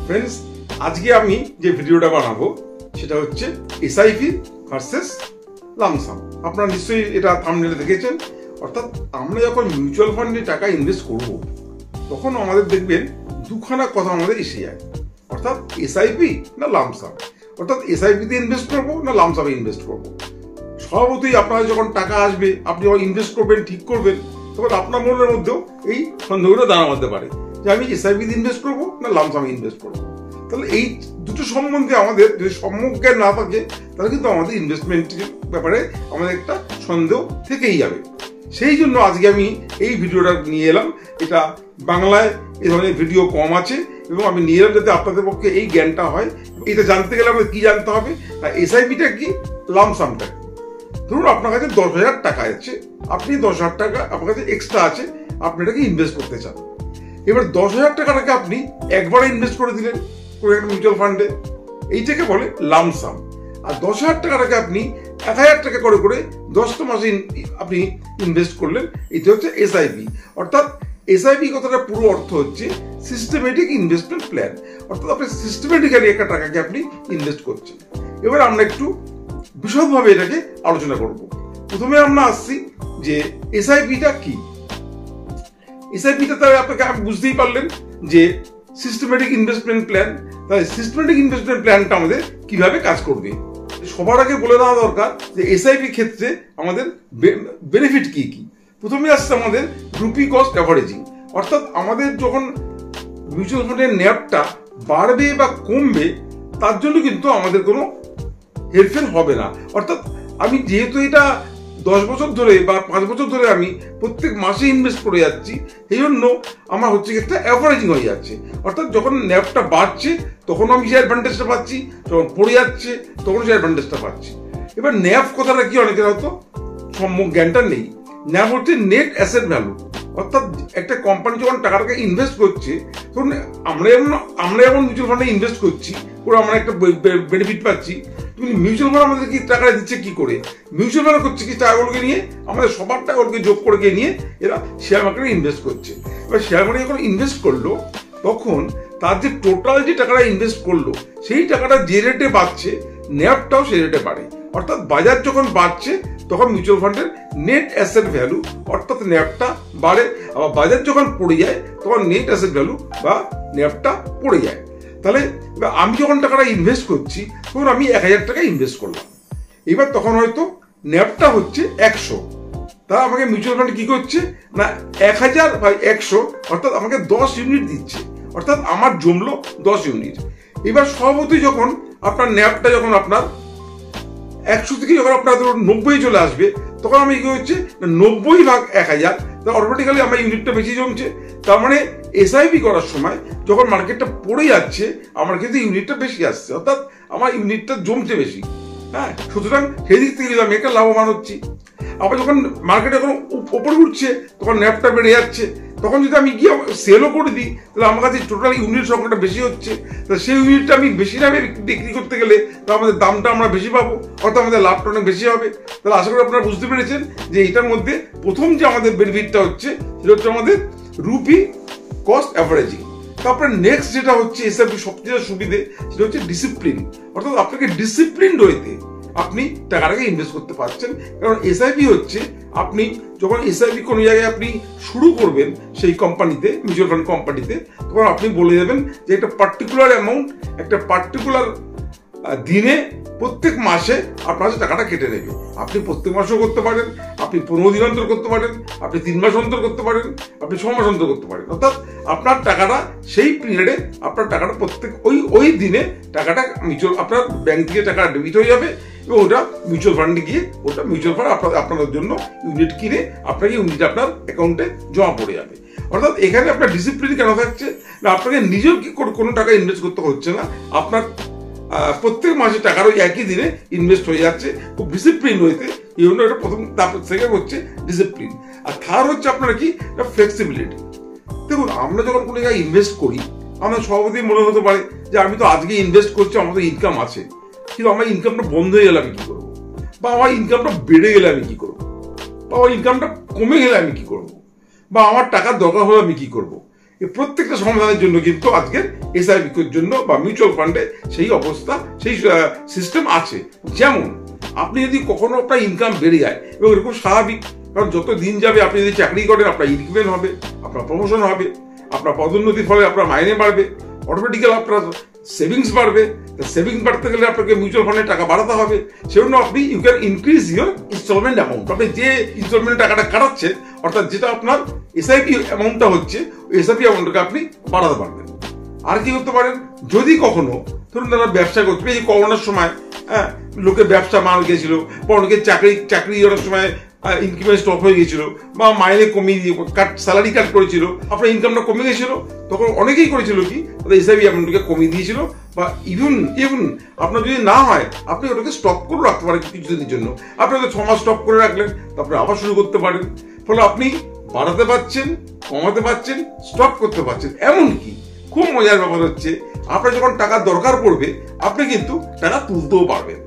Friends, আজকে আমি যে ভিডিওটা বানাবো সেটা হচ্ছে এসআইপি ভার্সেস লামসাম। আপনারা নিশ্চয়ই এটা থাম্বনেলে দেখেছেন। অর্থাৎ আমরা যখন মিউচুয়াল ফান্ডে টাকা ইনভেস্ট করব তখন আমাদের দেখবেন দুখানা কথা আমাদের এসে যায়, অর্থাৎ এসআইপি না লামসাম, অর্থাৎ এসআইপিতে ইনভেস্ট করবো না লামসামে ইনভেস্ট করবো। স্বভাবতই আপনার যখন টাকা আসবে, আপনি যখন ইনভেস্ট করবেন, ঠিক করবেন, তখন আপনার মনের মধ্যেও এই সন্দেহটা দাঁড়াতে পারে যে আমি এসআইপিতে ইনভেস্ট করবো না লামসামে ইনভেস্ট করবো। তাহলে এই দুটো সম্বন্ধে আমাদের যদি সম্যক জ্ঞান না থাকে তাহলে কিন্তু আমাদের ইনভেস্টমেন্টের ব্যাপারে আমাদের একটা সন্দেহ থেকেই যাবে। সেই জন্য আজকে আমি এই ভিডিওটা নিয়ে এলাম। এটা বাংলায় এই ধরনের ভিডিও কম আছে এবং আমি নিয়ে এলাম যাতে আপনাদের পক্ষে এই জ্ঞানটা হয়। এটা জানতে গেলে আমাদের কি জানতে হবে, না এসআইপিটা কি, লামসামটা কি। ধরুন আপনার কাছে 10,000 টাকা আছে, আপনি 10,000 টাকা আপনার কাছে এক্সট্রা আছে, আপনি এটাকে ইনভেস্ট করতে চান। এবার 10,000 টাকাটাকে আপনি একবারে ইনভেস্ট করে দিলেন কোনো একটা মিউচুয়াল ফান্ডে, এইটাকে বলে লামসাম। আর 10,000 টাকাটাকে আপনি 1,000 টাকা করে করে 10টা মাসে আপনি ইনভেস্ট করলেন, এটা হচ্ছে এসআইপি। অর্থাৎ এসআইপি কথাটা পুরো অর্থ হচ্ছে সিস্টেমেটিক ইনভেস্টমেন্ট প্ল্যান। অর্থাৎ আপনি সিস্টেমেটিক্যালি একটা টাকাকে আপনি ইনভেস্ট করছেন। এবার আমরা একটু বিশদভাবে এটাকে আলোচনা করব। প্রথমে আমরা আসছি যে এসআইপিটা কি। এসআইপিটা তাহলে আপনাকে বুঝতেই পারলেন যে সিস্টেমেটিক ইনভেস্টমেন্ট প্ল্যান। তাহলে সিস্টেমেটিক ইনভেস্টমেন্ট প্ল্যানটা আমাদের কিভাবে কাজ করবে, সবার আগে বলে দেওয়া দরকার যে এসআইপি ক্ষেত্রে আমাদের বেনিফিট কি কি। প্রথমে আসছে আমাদের রুপি কস্ট অ্যাভারেজিং। অর্থাৎ আমাদের যখন মিউচুয়াল ফান্ডের ন্যাপটা বাড়বে বা কমবে তার জন্য কিন্তু আমাদের কোনো হেরফের হবে না। অর্থাৎ আমি যেহেতু এটা 10 বছর ধরে বা 5 বছর ধরে আমি প্রত্যেক মাসে ইনভেস্ট করে যাচ্ছি, এই জন্য আমার হচ্ছে একটা অ্যাভারেজিং হয়ে যাচ্ছে। অর্থাৎ যখন ন্যাপটা বাড়ছে তখন আমি যে অ্যাডভান্টেজটা পাচ্ছি, যখন পড়ে যাচ্ছে তখন সেই অ্যাডভান্টেজটা পাচ্ছি। এবার ন্যাপ কথাটা কি, অনেকের হয়তো সম্যক জ্ঞানটা নেই। ন্যাপ হচ্ছে নেট অ্যাসেট ভ্যালু। অর্থাৎ একটা কোম্পানি যখন টাকাটাকে ইনভেস্ট করছে তখন আমরা যেমন মিউচুয়াল ফান্ডে ইনভেস্ট করছি করে আমরা একটা বেনিফিট পাচ্ছি, কিন্তু মিউচুয়াল ফান্ড আমাদের কি টাকাটা দিচ্ছে কি করে, মিউচুয়াল ফান্ড করছে কি টাকাগুলোকে নিয়ে আমাদের সবার টাকাগুলোকে যোগ করে নিয়ে এরা শেয়ার মার্কেটে ইনভেস্ট করছে। এবার শেয়ার মার্কেটে যখন ইনভেস্ট করলো তখন তার যে টোটাল যে টাকাটা ইনভেস্ট করলো সেই টাকাটা যে রেটে বাড়ছে ন্যাপটাও সেই রেটে বাড়ে। অর্থাৎ বাজার যখন বাড়ছে তখন মিউচুয়াল ফান্ডের নেট অ্যাসেট ভ্যালু অর্থাৎ ন্যাপটা বাড়ে, আবার বাজার যখন পড়ে যায় তখন নেট অ্যাসেট ভ্যালু বা ন্যাপটা পড়ে যায়। তাহলে আমি যখন টাকাটা ইনভেস্ট করছি তখন আমি 1,000 টাকা ইনভেস্ট করলাম। এবার তখন হয়তো ন্যাপটা হচ্ছে 100, তারা আমাকে মিউচুয়াল ফান্ড কি করছে না 1,000/100 অর্থাৎ আমাকে 10 ইউনিট দিচ্ছে। অর্থাৎ আমার জমলো 10 ইউনিট। এবার স্বভাবতই যখন আপনার ন্যাপটা যখন আপনার 100 থেকে যখন আপনার 90 চলে আসবে তখন আমি কি হচ্ছে 90/1000, অটোমেটিক্যালি আমার ইউনিটটা বেশি জমছে। তার মানে এসআইপি করার সময় যখন মার্কেটটা পড়ে যাচ্ছে আমার কিন্তু ইউনিটটা বেশি আসছে, অর্থাৎ আমার ইউনিটটা জমছে বেশি। হ্যাঁ, সুতরাং সেই দিক থেকে আমি একটা লাভবান হচ্ছি। আবার যখন মার্কেট যখন ওপরে উঠছে তখন ন্যাপটা বেড়ে যাচ্ছে, তখন যদি আমি গিয়ে সেলও করে দিই তাহলে আমার কাছে টোটাল ইউনিট সংখ্যাটা বেশি হচ্ছে। তাহলে সেই ইউনিটটা আমি বেশি দামে বিক্রি করতে গেলে তাহলে আমাদের দামটা আমরা বেশি পাবো, অর্থাৎ আমাদের লাভটা অনেক বেশি হবে। তাহলে আশা করি আপনারা বুঝতে পেরেছেন যে এটার মধ্যে প্রথম যে আমাদের বেনিফিটটা হচ্ছে সেটা হচ্ছে আমাদের রুপি কস্ট অ্যাভারেজিং। তারপরে নেক্সট যেটা হচ্ছে এসআইপি সবচেয়ে সুবিধে সেটা হচ্ছে ডিসিপ্লিন। অর্থাৎ আপনাকে ডিসিপ্লিন রয়েছে আপনি টাকাটাকে ইনভেস্ট করতে পারছেন। কারণ এসআইপি হচ্ছে আপনি যখন এসআইপি কোনো জায়গায় আপনি শুরু করবেন সেই কোম্পানিতে, মিউচুয়াল ফান্ড কোম্পানিতে, তখন আপনি বলে দেবেন যে একটা পার্টিকুলার অ্যামাউন্ট একটা পার্টিকুলার দিনে প্রত্যেক মাসে আপনার কাছে টাকাটা কেটে নেবে। আপনি প্রত্যেক মাসেও করতে পারেন, আপনি 15 দিন অন্তর করতে পারেন, আপনি 3 মাস অন্তর করতে পারেন, আপনি 6 মাস অন্তর করতে পারেন। অর্থাৎ আপনার টাকাটা সেই পিরিয়ডে আপনার টাকাটা প্রত্যেক ওই দিনে টাকাটা আপনার ব্যাংক থেকে টাকা ডেবিট হয়ে যাবে এবং ওটা মিউচুয়াল ফান্ডে গিয়ে ওটা মিউচুয়াল ফান্ড আপনাদের জন্য ইউনিট কিনে আপনাকে ইউনিট আপনার অ্যাকাউন্টে জমা পড়ে যাবে। অর্থাৎ এখানে আপনার ডিসিপ্লিন কেন থাকছে না, আপনাকে নিজেও কি কোনো টাকা ইনভেস্ট করতে হচ্ছে না, আপনার প্রত্যেক মাসে টাকার ওই একই দিনে ইনভেস্ট হয়ে যাচ্ছে। খুব ডিসিপ্লিন হইতে এই জন্য এটা প্রথম। তারপর সেকেন্ড হচ্ছে ডিসিপ্লিন, আর থার্ড হচ্ছে আপনারা কি ফ্লেক্সিবিলিটি। দেখুন, আমরা যখন কোনো জায়গায় ইনভেস্ট করি আমরা স্বভাবতই মনে হতে পারে যে আমি তো আজকে ইনভেস্ট করছি, আমার তো ইনকাম আছে, কিন্তু আমার ইনকামটা বন্ধ হয়ে গেলে আমি কি করবো, বা আমার ইনকামটা বেড়ে গেলে আমি কি করবো, বা আমার ইনকামটা কমে গেলে আমি কি করবো, বা আমার টাকার দরকার হলে আমি কি করবো। এই প্রত্যেকটা সমাধানের জন্য কিন্তু আজকের এসআইপির জন্য বা মিউচুয়াল ফান্ডে সেই অবস্থা, সেই সিস্টেম আছে। যেমন আপনি যদি কখনো আপনার ইনকাম বেড়ে যায়, এবং এরকম স্বাভাবিক, কারণ যত দিন যাবে আপনি যদি চাকরি করেন আপনার ইনক্রিমেন্ট হবে, আপনার প্রমোশন হবে, আপনার পদোন্নতির ফলে আপনার মাইনে বাড়বে, অটোমেটিক্যালি আপনার সেভিংস বাড়বে। সেভিংস বাড়তে গেলে আপনাকে মিউচুয়াল ফান্ডে টাকা বাড়াতে হবে। সেজন্য আপনি you can increase your instalment amount. আপনি যে ইনস্টলমেন্ট টাকাটা কাটাচ্ছে, অর্থাৎ যেটা আপনার এসআইপি অ্যামাউন্টটা হচ্ছে, ওই এসআইপি অ্যামাউন্টটাকে আপনি বাড়াতে পারবেন। আর কি করতে পারেন, যদি কখনো ধরুন তারা ব্যবসা করতে, এই করোনার সময় লোকের ব্যবসা মার গেছিল, বা অনেকের চাকরি অনেক সময় ইনক্রিমেন্ট স্টপ হয়ে গেছিল, বা মাইনে কমিয়ে দিয়ে স্যালারি কাট করেছিল, আপনার ইনকামটা কমে গেছিল, তখন অনেকেই করেছিল কি এসআইপি অ্যামাউন্টকে কমিয়ে দিয়েছিল। বা ইভেন আপনার যদি না হয়, আপনি ওটাকে স্টপ করে রাখতে পারেন কিছুদিনের জন্য। আপনি ওটা 6 মাস স্টপ করে রাখলেন, তারপরে আবার শুরু করতে পারেন। ফলে আপনি বাড়াতে পারছেন, কমাতে পারছেন, স্টপ করতে পারছেন। এমনকি খুব মজার ব্যাপার হচ্ছে, আপনার যখন টাকা দরকার পড়বে, আপনি কিন্তু টাকা তুলতেও পারবেন।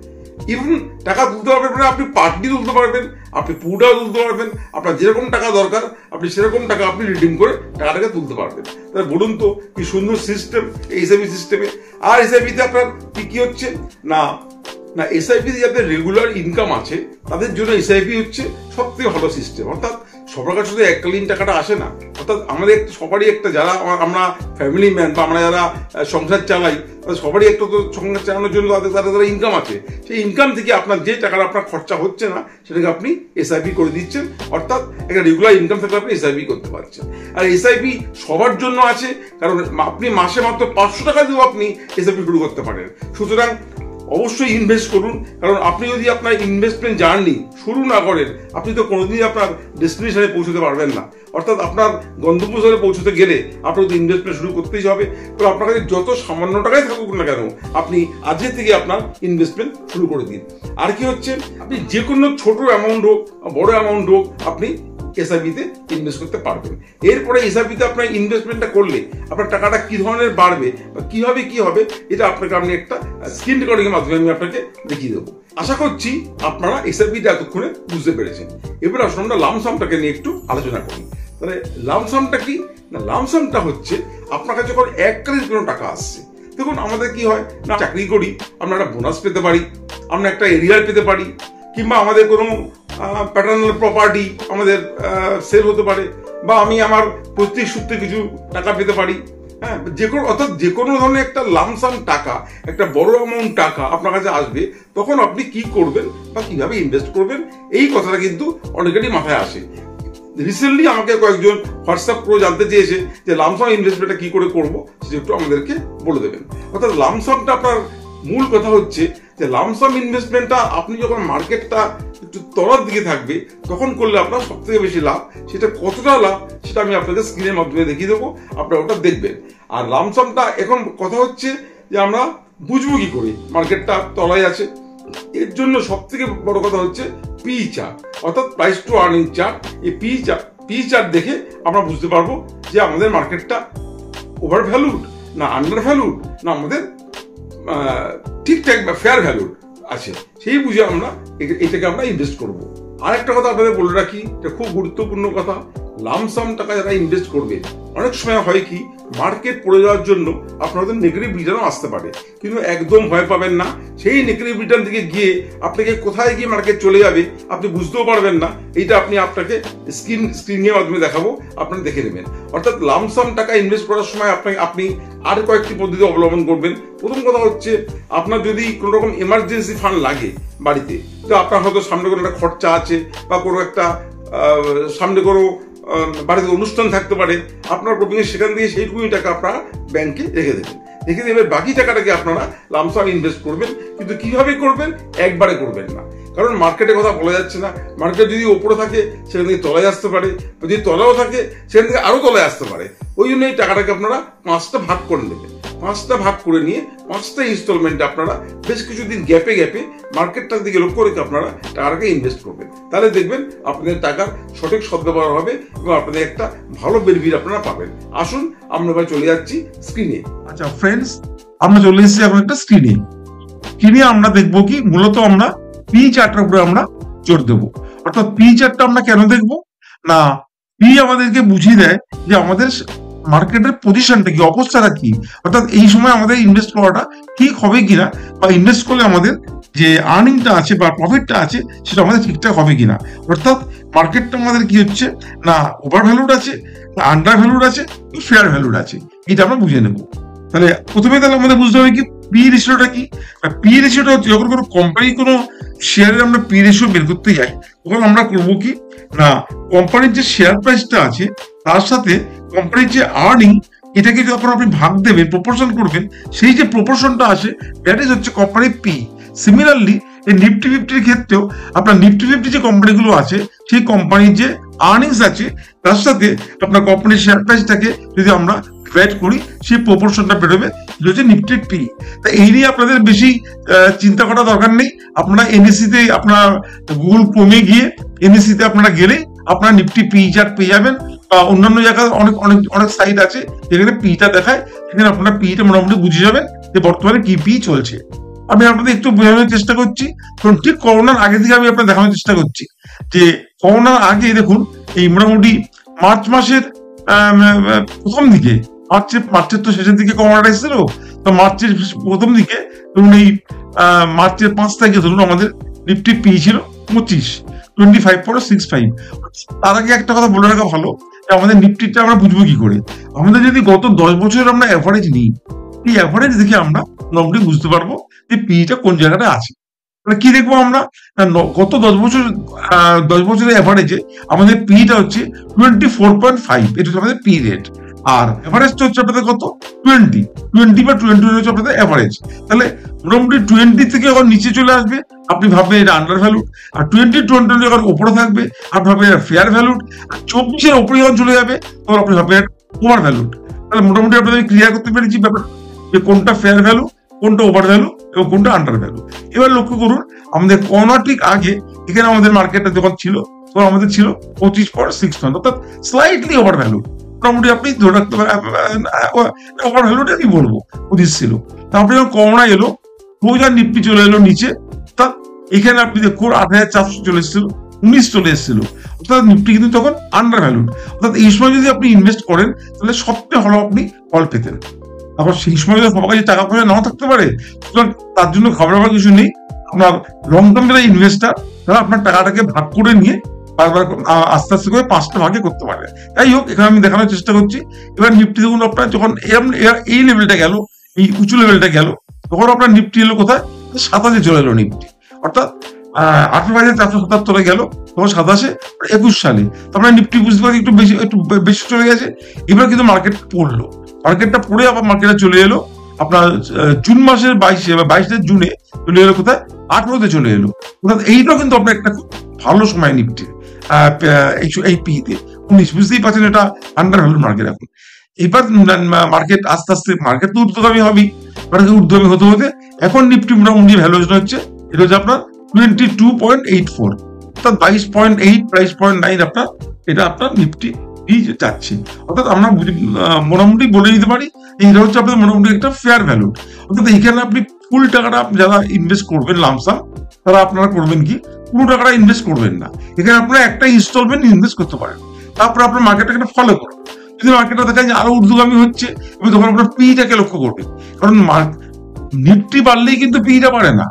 ইভেন টাকা তুলতে পারবেন মানে আপনি পার্টি তুলতে পারবেন, আপনি পুরোটাও তুলতে পারবেন। আপনার যেরকম টাকা দরকার আপনি সেরকম টাকা আপনি রিডিম করে টাকাটাকে তুলতে পারবেন। তাহলে বলুন তো কি সুন্দর সিস্টেম এই এসআইপি সিস্টেমে। আর এসআইপিতে আপনার কি হচ্ছে না, এসআইপিতে যাদের রেগুলার ইনকাম আছে তাদের জন্য এসআইপি হচ্ছে সবথেকে ভালো সিস্টেম। অর্থাৎ সবার কাছে শুধু এককালীন টাকাটা আসে না, অর্থাৎ আমাদের সবারই একটা, যারা আমরা ফ্যামিলি ম্যান বা আমরা যারা সংসার চালাই, সবারই একটা তো সংসার চালানোর জন্য তাদের ইনকাম আছে। সেই ইনকাম থেকে আপনার যে টাকাটা আপনার খরচা হচ্ছে না, সেটাকে আপনি এসআইপি করে দিচ্ছেন। অর্থাৎ একটা রেগুলার ইনকাম থেকে আপনি এসআইপি করতে পারছেন। আর এসআইপি সবার জন্য আছে, কারণ আপনি মাসে মাত্র 500 টাকা দিয়েও আপনি এসআইপি শুরু করতে পারেন। সুতরাং অবশ্যই ইনভেস্ট করুন, কারণ আপনি যদি আপনার ইনভেস্টমেন্ট জার্নি শুরু না করেন, আপনি তো কোনোদিনই আপনার ডেস্টিনেশনে পৌঁছতে পারবেন না। অর্থাৎ আপনার গন্তব্যস্থলে পৌঁছতে গেলে আপনাকে ইনভেস্টমেন্ট শুরু করতেই হবে। তো আপনার কাছে যত সামান্য টাকাই থাকুক না কেন, আপনি আজকে থেকে আপনার ইনভেস্টমেন্ট শুরু করে দিন। আর কি হচ্ছে, আপনি যে কোনো ছোট অ্যামাউন্ট হোক বড় অ্যামাউন্ট হোক, আপনি এসআইপিতে ইনভেস্ট করতে পারবেন। এরপরে এসআইপিতে আপনার ইনভেস্টমেন্টটা করলে আপনার টাকাটা কি ধরনের বাড়বে বা কিভাবে কি হবে, এটা আপনাকে আমি একটা স্ক্রিন রেকর্ডিং এর মাধ্যমে আমি আপনাকে দেখিয়ে দেবো। আশা করছি আপনারা এসআইপিটা এতক্ষণে বুঝতে পেরেছেন। এবার আসুন আমরা লামসামটাকে নিয়ে একটু আলোচনা করি। তাহলে লামসামটা কি না, লামসামটা হচ্ছে আপনার কাছে যখন এককালীন কোনো টাকা আসছে। দেখুন আমাদের কি হয় না, চাকরি করি, আমরা একটা বোনাস পেতে পারি, আমরা একটা এরিয়ার পেতে পারি, কিংবা আমাদের কোনো প্যাটার্নাল প্রপার্টি আমাদের সেল হতে পারে, বা আমি আমার প্রত্যেক সূত্রে কিছু টাকা পেতে পারি। হ্যাঁ, অর্থাৎ যে কোনো ধরনের একটা লামসাম টাকা, একটা বড় অ্যামাউন্ট টাকা আপনার কাছে আসবে, তখন আপনি কি করবেন বা কিভাবে ইনভেস্ট করবেন, এই কথাটা কিন্তু অনেকেরই মাথায় আসে। রিসেন্টলি আমাকে কয়েকজন হোয়াটসঅ্যাপ করে জানতে চেয়েছে যে লামসাম ইনভেস্টমেন্টটা কি করে করবো, সেটা একটু আমাদেরকে বলে দেবেন। অর্থাৎ লামসামটা আপনার মূল কথা হচ্ছে যে লামসাম ইনভেস্টমেন্টটা আপনি যখন মার্কেটটা একটু তলার দিকে থাকবে তখন করলে আপনার সব থেকে বেশি লাভ। সেটা কতটা লাভ সেটা আমি আপনাদের স্ক্রিনের মাধ্যমে দেখিয়ে দেবো, আপনারা ওটা দেখবেন। আর লামসামটা এখন কথা হচ্ছে যে আমরা বুঝবো কি করে মার্কেটটা তলায় আছে। এর জন্য সব থেকে বড় কথা হচ্ছে পি চার্ট, অর্থাৎ প্রাইস টু আর্নিং চার্ট। এই পি চার্ট দেখে আমরা বুঝতে পারবো যে আমাদের মার্কেটটা ওভার ভ্যালুড না আন্ডার ভ্যালুড, না আমাদের ঠিকঠাক বা ফেয়ার ভ্যালু আছে, সেই বুঝে আমরা এটাকে আমরা ইনভেস্ট করব। আর একটা কথা আপনাদের বলে রাখি, এটা খুব গুরুত্বপূর্ণ কথা, লামসাম টাকা যারা ইনভেস্ট করবে, অনেক সময় হয় কি মার্কেট পড়ে যাওয়ার জন্য আপনাদের নেগেটিভ রিটার্নও আসতে পারে, কিন্তু একদম ভয় পাবেন না। সেই নেগেটিভ রিটার্ন থেকে গিয়ে আপনাকে কোথায় গিয়ে মার্কেট চলে যাবে আপনি বুঝতেও পারবেন না। এইটা আপনাকে স্ক্রিনের মাধ্যমে দেখাবো, আপনারা দেখে নেবেন। অর্থাৎ লামসাম টাকা ইনভেস্ট করার সময় আপনি আর কয়েকটি পদ্ধতি অবলম্বন করবেন। প্রথম কথা হচ্ছে, আপনার যদি কোনো রকম এমার্জেন্সি ফান্ড লাগে বাড়িতে, তো আপনার হয়তো সামনে কোনো একটা খরচা আছে বা কোনো একটা সামনে কোনো বাড়িতে অনুষ্ঠান থাকতে পারে, আপনার প্রথমে সেখান থেকে সেইটুকুনি টাকা আপনারা ব্যাংকে রেখে দেবেন। বাকি টাকাটাকে আপনারা লামসাম ইনভেস্ট করবেন, কিন্তু কিভাবে করবেন, একবারে করবেন না। কারণ মার্কেটের কথা বলা যাচ্ছে না, মার্কেট যদি ওপরে থাকে সেখান থেকে তলায় আসতে পারে, যদি তলাও থাকে সেখান থেকে আরো তলায় আসতে পারে। ওই জন্য এই টাকাটাকে আপনারা 5টা ভাগ করে নেবেন। 5টা ভাগ করে নিয়ে 5টা ইনস্টলমেন্টে আপনারা বেশ কিছুদিন গ্যাপে মার্কেটটার দিকে লক্ষ্য রেখে আপনারা টাকাটাকে ইনভেস্ট করবেন। তাহলে দেখবেন আপনাদের টাকার সঠিক সদ্ব্যবহার হবে এবং আপনাদের একটা ভালো বেনিফিট আপনারা পাবেন। আসুন আমরা এবার চলে যাচ্ছি স্ক্রিনে। আচ্ছা ফ্রেন্ডস, আমরা চলে এসেছি এখন একটা স্ক্রিনে আমরা দেখবো কি মূলত আমরা পি চার্টের উপরে আমরা জোর দেবো। অর্থাৎ পি চার্টটা আমরা কেন দেখবো না, পি আমাদেরকে বুঝিয়ে দেয় যে আমাদের মার্কেটের পজিশনটা কি, অবস্থাটা কি, অর্থাৎ এই সময় আমাদের ইনভেস্ট করাটা ঠিক হবে কিনা, বা ইনভেস্ট করলে আমাদের যে আর্নিংটা আছে বা প্রফিটটা আছে সেটা আমাদের ঠিকঠাক হবে কিনা। অর্থাৎ মার্কেটটা আমাদের কি হচ্ছে না ওভার ভ্যালুড আছে, না আন্ডার ভ্যালুড আছে, ফেয়ার ভ্যালুড আছে, এটা আমরা বুঝে নেব। তাহলে প্রথমে তাহলে আমাদের বুঝতে হবে কি পি রেশিওটা কি। পি রেশিওটা হচ্ছে যখন কোনো কোম্পানি কোনো শেয়ারের আমরা পি রেশিও বের করতে যাই, তখন আমরা করবো কি না কোম্পানির যে শেয়ার প্রাইসটা আছে তার সাথে কোম্পানির যে আর্নিং, এটাকে যখন আপনি ভাগ দেবেন, প্রপোর্শন করবেন, সেই যে প্রপোর্শনটা আসে দ্যাট ইজ হচ্ছে কোম্পানির পি। সিমিলারলি এই নিফটি ফিফটির ক্ষেত্রেও আপনার নিফটি ফিফটি যে কোম্পানিগুলো আছে সেই কোম্পানির যে আর্নিংস আছে তার সাথে আপনার কোম্পানির শেয়ার প্রাইসটাকে যদি আমরা ডিভাইড করি, সেই প্রপোর্শনটা বেরোবে, এটা হচ্ছে নিফটির পি। তা এই নিয়ে আপনাদের বেশি চিন্তা করার দরকার নেই। আপনারা এনএসসিতে আপনার গুগল ক্রোমে গিয়ে এনএসসিতে আপনারা গেলে আপনারা নিফটি পি চার্ট পেয়ে যাবেন, বা অন্যান্য জায়গায় অনেক অনেক অনেক সাইট আছে যেখানে পিটা দেখায়, সেখানে আপনারা পিটা মোটামুটি বুঝে যাবেন যে বর্তমানে কি পি চলছে। আমি আপনাদের একটু বোঝানোর চেষ্টা করছি, কারণ ঠিক করোনার আগে থেকে আমি আপনাদের দেখানোর চেষ্টা করছি যে করোনার আগে দেখুন এই মোটামুটি মার্চ মাসের প্রথম দিকে, মার্চের তো শেষের দিকে করোনাটা এসেছিল, তো মার্চের প্রথম দিকে ধরুন এই মার্চের 5 তারিখে ধরুন আমাদের নিফটি পি ছিল 25.65। তার আগে একটা কথা বলে রাখা ভালো, আমাদের নিফটিটা আমরা বুঝবো কি করে। আমাদের যদি গত 10 বছরের আমরা অ্যাভারেজ নিই, এই অ্যাভারেজ দেখে আমরা নর্মালি বুঝতে পারবো যে পিটা কোন জায়গাটা আছে। কি দেখবো আমরা, গত 10 বছরের অ্যাভারেজে আমাদের পিটা হচ্ছে 24.5, এটা হচ্ছে আমাদের পি রেট। আর এভারেজটা হচ্ছে আপনাদের কত 20 বা 21 হচ্ছে আপনাদের এভারেজ। তাহলে মোটামুটি 20 থেকে যখন নিচে চলে আসবে আপনি ভাববেন এটা আন্ডার ভ্যালুড, আর 20 যখন উপরে থাকবে আপনি ভাববেন এটা ফেয়ার ভ্যালুড, আর 24-এর উপরে যখন চলে যাবে তখন আপনি ভাববেন ওভার ভ্যালুড। তাহলে মোটামুটি আপনাদের ক্লিয়ার করতে পেরেছি ব্যাপার যে কোনটা ফেয়ার ভ্যালু, কোনটা ওভার ভ্যালু এবং কোনটা আন্ডার ভ্যালু। এবার লক্ষ্য করুন আমাদের করোনা ঠিক আগে এখানে আমাদের মার্কেটটা যখন ছিল তখন আমাদের ছিল 25.61, অর্থাৎ স্লাইটলি ওভার ভ্যালু। মোটামুটি আপনি ধরে রাখতে পারেন ওভার ভ্যালুটা কি বলবো 25 ছিল। তারপরে যখন করোনা এলো, রোজার নিফটি চলে এলো নিচে, অর্থাৎ এখানে আপনি দেখুন 8,400 চলে এসেছিল, 19 চলে এসেছিল, অর্থাৎ নিফটি কিন্তু তখন আন্ডার ভ্যালুড। অর্থাৎ এই সময় যদি আপনি ইনভেস্ট করেন তাহলে সবচেয়ে ভালো আপনি ফল পেতেন। আবার সেই সময় যদি সবার কাছে টাকা পয়সা নাও থাকতে পারে, সুতরাং তার জন্য ঘাবড়াবার কিছু নেই। আপনার লং টার্ম যারা ইনভেস্টার তারা আপনার টাকাটাকে ভাগ করে নিয়ে বারবার আস্তে আস্তে করে 5টা ভাগে করতে পারবে। যাই হোক, এখানে আমি দেখানোর চেষ্টা করছি। এবার নিফটি দেখুন আপনার যখন এই লেভেলটা গেল, এই উঁচু লেভেলটা গেল, তখন আপনার নিফটি এলো কোথায় 27-এ চলে এলো নিফটি, অর্থাৎ 18,477 গেল তখন 27-21 সালে। তারপরে নিফটি বুঝতে পারছি একটু বেশি চলে গেছে। এবার কিন্তু মার্কেট পড়লো, মার্কেটটা পড়ে আবার মার্কেটে চলে এলো আপনার জুন মাসের 22 জুনে চলে এলো কোথায় 18-তে চলে এলো। অর্থাৎ এইটাও কিন্তু আপনার একটা খুব ভালো সময় নিফটির এই পিতে 19, বুঝতেই পারছেন এটা আন্ডার ভ্যালু মার্কেট এখন। এবার মার্কেট আস্তে আস্তে মার্কেট তো ঊর্ধ্বগামী হবেই, মার্কেট ঊর্ধ্বগামী হতে হতে এখন নিফটি মোটামুটি ভ্যালুয়েশন হচ্ছে এটা হচ্ছে আপনার 22.84, অর্থাৎ 22.9 আপনার এটা আপনার নিফটি যাচ্ছে। অর্থাৎ আমরা মোটামুটি বলে দিতে পারি এটা হচ্ছে আপনাদের মোটামুটি একটা ফেয়ার ভ্যালু। অর্থাৎ এখানে আপনি ফুল টাকাটা যারা ইনভেস্ট করবেন লামসাম, তারা আপনারা করবেন কি পুরো টাকাটা ইনভেস্ট করবেন না, এখানে আপনারা একটা ইনস্টলমেন্ট ইনভেস্ট করতে পারেন। তারপর আপনার মার্কেটটাকে ফলো করুন। যদি মার্কেটটা দেখা যায় আরো ঊর্ধ্বগামী হচ্ছে এবং তখন আপনার পিটাকে লক্ষ্য করবেন, কারণ নিফটি বাড়লেই কিন্তু পিটা বাড়ে না।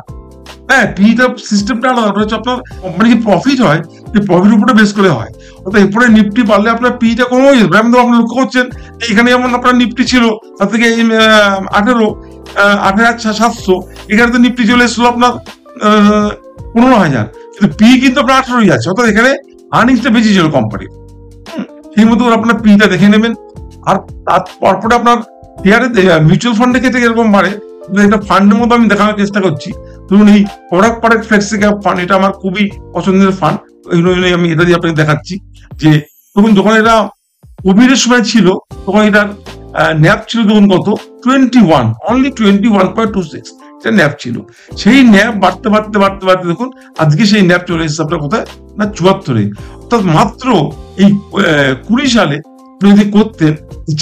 হ্যাঁ, পিটা সিস্টেমটা আলাদা, ওটা হচ্ছে আপনার কোম্পানি যে প্রফিট হয় সেই প্রফিট উপরে বেস করে হয়। অর্থাৎ এরপরে নিফটি বাড়লে আপনার পিটা কমে যাবে। আপনি লক্ষ্য করছেন এখানে যেমন আপনার নিফটি ছিল তার থেকে 18,700, এখানে তো নিফটি চলে এসেছিল আপনার 15,000, কিন্তু পি কিন্তু আপনার 18 আছে, অর্থাৎ এখানে আর্নিংসটা বেশি ছিল কোম্পানির। সেই মতো আপনার পিটা দেখে নেবেন। আর তারপরে আপনার মিউচুয়াল ফান্ডের ক্ষেত্রে এরকম বাড়ে, একটা ফান্ডের মতো আমি দেখানোর চেষ্টা করছি। ধরুন এই প্রোডাক্ট ফ্লেক্সি ক্যাপ ফান্ড, এটা আমার খুবই পছন্দের ফান্ড, ওই জন্য আমি এটা দিয়ে আপনাকে দেখাচ্ছি যে তখন যখন এটা কোভিডের সময় ছিল তখন এটার ন্যাপ ছিল তখন কত 21, অনলি 21.26 এটা ন্যাপ ছিল। সেই ন্যাপ বাড়তে বাড়তে বাড়তে বাড়তে দেখুন আজকে সেই ন্যাপ চলে এসেছে আপনার কোথায় না 74-এ। অর্থাৎ মাত্র এই 20 সালে যদি করতেন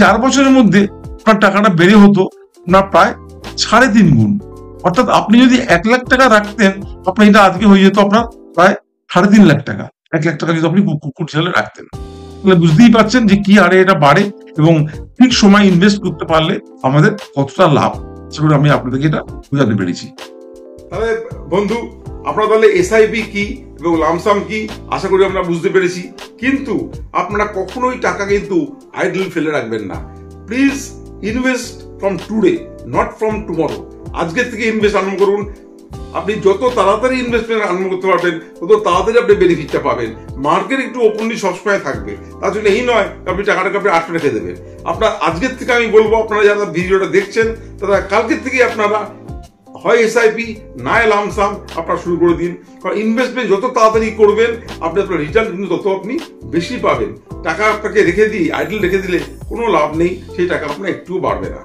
4 বছরের মধ্যে আপনার টাকাটা বেড়ে হতো না প্রায় 3.5 গুণ। অর্থাৎ আপনি যদি 1 লাখ টাকা রাখতেন আপনার এটা আজকে হয়ে যেত আপনার প্রায় 3.5 লাখ টাকা। 1 লাখ টাকা যদি আপনি 20 সালে রাখতেন, তাহলে বুঝতেই পারছেন যে কি হারে এটা বাড়ে এবং ঠিক সময় ইনভেস্ট করতে পারলে আমাদের কতটা লাভ, সেগুলো আমি আপনাদেরকে এটা বোঝাতে পেরেছি। তাহলে বন্ধু, আপনারা তাহলে এসআইপি কি এবং লামসাম কি আশা করি আমরা বুঝতে পেরেছি। কিন্তু আপনারা কখনোই টাকা কিন্তু আইডল ফেলে রাখবেন না। Please invest from today, not from tomorrow. আজকের থেকে ইনভেস্ট আরম্ভ করুন। আপনি যত তাড়াতাড়ি ইনভেস্টমেন্ট আরম্ভ করতে পারবেন তত তাড়াতাড়ি আপনি বেনিফিটটা পাবেন। মার্কেট একটু ওপেনলি সবসময় থাকবে, তার জন্য এই নয় আপনি টাকাটাকে আপনি আটকে রেখে দেবেন। আপনার আজকের থেকে আমি বলবো, আপনারা যারা ভিডিওটা দেখছেন তারা কালকের থেকেই আপনারা হয় এসআইপি না লামসাম আপনারা শুরু করে দিন। কারণ ইনভেস্টমেন্ট যত তাড়াতাড়ি করবেন আপনি আপনার রিটার্ন কিন্তু তত আপনি বেশি পাবেন। টাকা আপনাকে রেখে দিই আইডল রেখে দিলে কোনো লাভ নেই, সেই টাকা আপনার একটুও বাড়বে না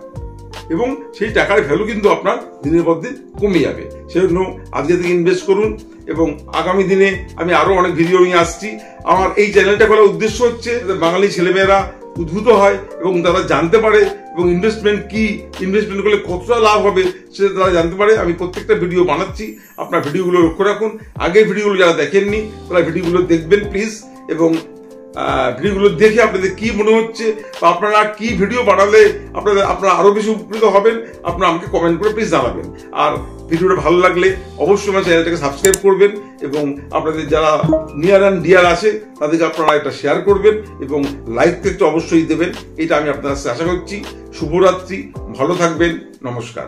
এবং সেই টাকার ভ্যালু কিন্তু আপনার দিনের পর দিন কমে যাবে। সেজন্য আজকে থেকে ইনভেস্ট করুন এবং আগামী দিনে আমি আরো অনেক ভিডিও নিয়ে আসছি। আমার এই চ্যানেলটা করার উদ্দেশ্য হচ্ছে বাঙালি ছেলেমেয়েরা উদ্ভূত হয় এবং তারা জানতে পারে এবং ইনভেস্টমেন্ট কি, ইনভেস্টমেন্ট করলে কতটা লাভ হবে সেটা তারা জানতে পারে। আমি প্রত্যেকটা ভিডিও বানাচ্ছি, আপনার ভিডিওগুলো লক্ষ্য রাখুন। আগের ভিডিওগুলো যারা দেখেননি তারা ভিডিওগুলো দেখবেন প্লিজ, এবং ভিডিওগুলো দেখে আপনাদের কি মনে হচ্ছে বা আপনারা কি ভিডিও বানালে আপনারা আরো বেশি উপকৃত হবেন আপনারা আমাকে কমেন্ট করে প্লিজ জানাবেন। আর ভিডিওটা ভালো লাগলে অবশ্যই আমার চ্যানেলটাকে সাবস্ক্রাইব করবেন এবং আপনাদের যারা নিয়ার অ্যান্ড ডিয়ার আছে তাদেরকে আপনারা এটা শেয়ার করবেন এবং লাইক তো একটু অবশ্যই দেবেন। এটা আমি আপনার কাছে আশা করছি। শুভরাত্রি, ভালো থাকবেন, নমস্কার।